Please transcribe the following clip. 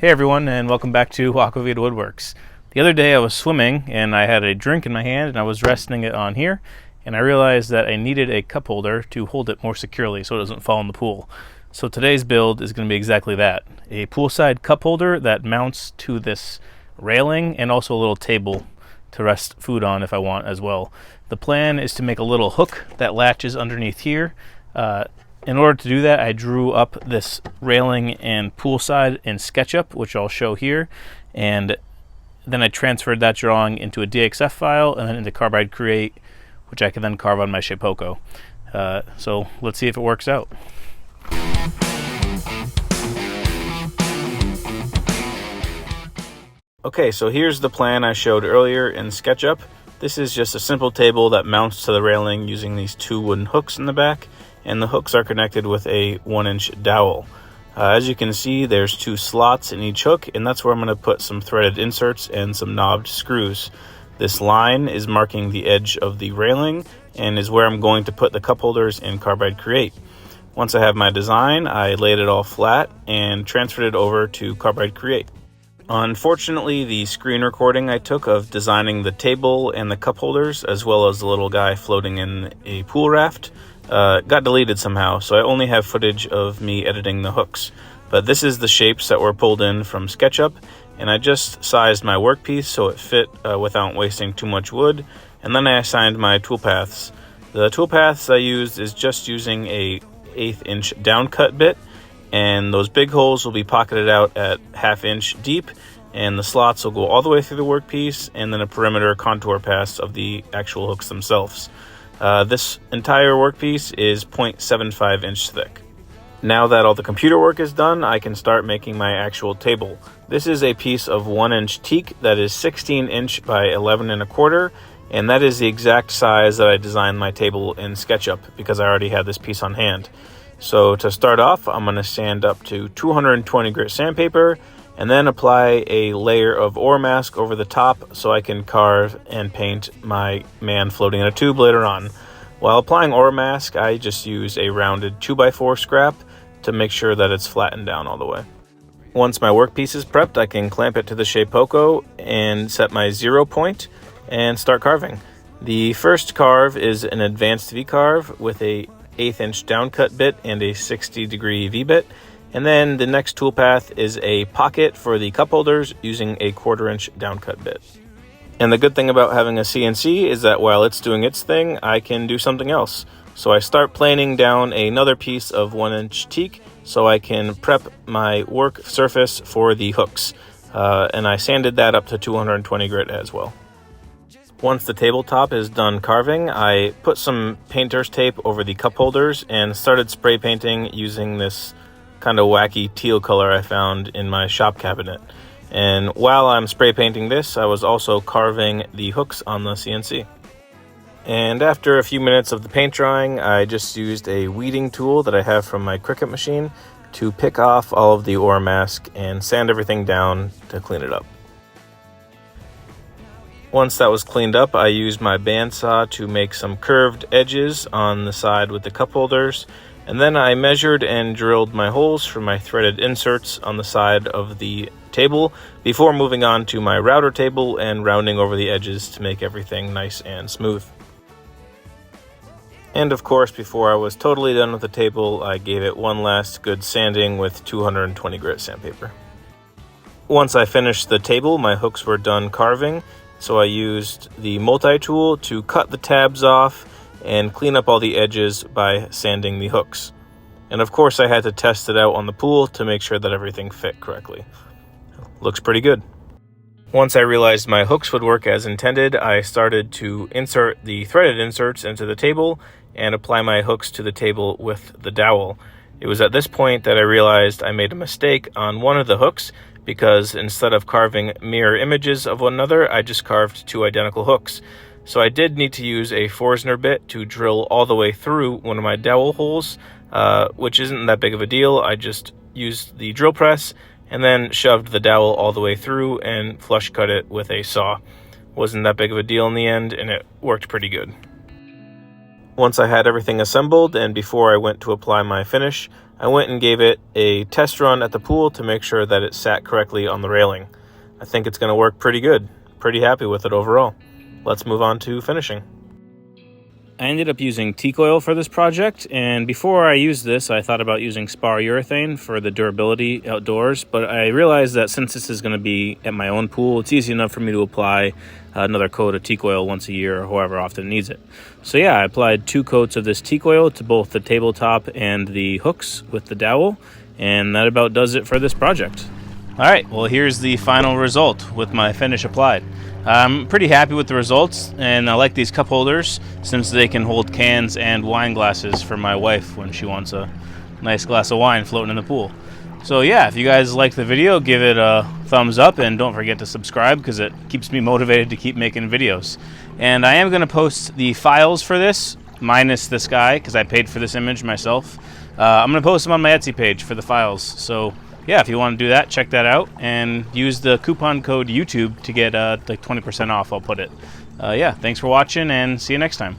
Hey everyone, and welcome back to Aquavita Woodworks. The other day I was swimming and I had a drink in my hand and I was resting it on here, and I realized that I needed a cup holder to hold it more securely so it doesn't fall in the pool. So today's build is going to be exactly that. A poolside cup holder that mounts to this railing and also a little table to rest food on if I want as well. The plan is to make a little hook that latches underneath here. In order to do that, I drew up this railing and poolside in SketchUp, which I'll show here, and then I transferred that drawing into a DXF file and then into Carbide Create, which I can then carve on my Shapeoko. So let's see if it works out. Okay, so here's the plan I showed earlier in SketchUp. This is just a simple table that mounts to the railing using these two wooden hooks in the back, and the hooks are connected with a 1-inch dowel. As you can see, there's two slots in each hook, and that's where I'm going to put some threaded inserts and some knobbed screws. This line is marking the edge of the railing and is where I'm going to put the cup holders in Carbide Create. Once I have my design, I laid it all flat and transferred it over to Carbide Create. Unfortunately, the screen recording I took of designing the table and the cup holders, as well as the little guy floating in a pool raft, got deleted somehow, so I only have footage of me editing the hooks. But this is the shapes that were pulled in from SketchUp, and I just sized my workpiece so it fit without wasting too much wood, and then I assigned my toolpaths. The toolpaths I used is just using a 1/8 inch downcut bit, and those big holes will be pocketed out at 1/2 inch deep, and the slots will go all the way through the workpiece, and then a perimeter contour pass of the actual hooks themselves. This entire workpiece is 0.75 inch thick. Now that all the computer work is done, I can start making my actual table. This is a piece of 1-inch teak that is 16 inch by 11 1/4, and that is the exact size that I designed my table in SketchUp because I already had this piece on hand. So to start off, I'm going to sand up to 220 grit sandpaper and then apply a layer of ore mask over the top so I can carve and paint my man floating in a tube later on. While applying ore mask, I just use a rounded 2x4 scrap to make sure that it's flattened down all the way. Once my workpiece is prepped, I can clamp it to the Shapeoko and set my 0 point and start carving. The first carve is an advanced V-carve with a 1/8 inch downcut bit and a 60-degree V-bit. And then the next toolpath is a pocket for the cup holders using a 1/4 inch downcut bit. And the good thing about having a CNC is that while it's doing its thing, I can do something else. So I start planing down another piece of 1-inch teak so I can prep my work surface for the hooks. And I sanded that up to 220 grit as well. Once the tabletop is done carving, I put some painter's tape over the cup holders and started spray painting using this kind of wacky teal color I found in my shop cabinet. And while I'm spray painting this, I was also carving the hooks on the CNC. And after a few minutes of the paint drying, I just used a weeding tool that I have from my Cricut machine to pick off all of the ore mask and sand everything down to clean it up. Once that was cleaned up, I used my bandsaw to make some curved edges on the side with the cup holders, and then I measured and drilled my holes for my threaded inserts on the side of the table before moving on to my router table and rounding over the edges to make everything nice and smooth. And of course, before I was totally done with the table, I gave it one last good sanding with 220 grit sandpaper. Once I finished the table, my hooks were done carving, so I used the multi-tool to cut the tabs off and clean up all the edges by sanding the hooks. And of course I had to test it out on the pool to make sure that everything fit correctly. Looks pretty good. Once I realized my hooks would work as intended, I started to insert the threaded inserts into the table and apply my hooks to the table with the dowel. It was at this point that I realized I made a mistake on one of the hooks because instead of carving mirror images of one another, I just carved two identical hooks. So I did need to use a Forstner bit to drill all the way through one of my dowel holes, which isn't that big of a deal. I just used the drill press and then shoved the dowel all the way through and flush cut it with a saw. Wasn't that big of a deal in the end, and it worked pretty good. Once I had everything assembled and before I went to apply my finish, I went and gave it a test run at the pool to make sure that it sat correctly on the railing. I think it's going to work pretty good. Pretty happy with it overall. Let's move on to finishing. I ended up using teak oil for this project, and before I used this, I thought about using spar urethane for the durability outdoors, but I realized that since this is going to be at my own pool, it's easy enough for me to apply another coat of teak oil once a year or however often it needs it. So yeah, I applied 2 coats of this teak oil to both the tabletop and the hooks with the dowel, and that about does it for this project. Alright, well here's the final result with my finish applied. I'm pretty happy with the results, and I like these cup holders since they can hold cans and wine glasses for my wife when she wants a nice glass of wine floating in the pool. So yeah, if you guys like the video, give it a thumbs up and don't forget to subscribe because it keeps me motivated to keep making videos. And I am going to post the files for this, minus this guy because I paid for this image myself. I'm going to post them on my Etsy page for the files. So yeah, if you want to do that, check that out and use the coupon code YouTube to get like 20% off. I'll put it. Yeah, thanks for watching and see you next time.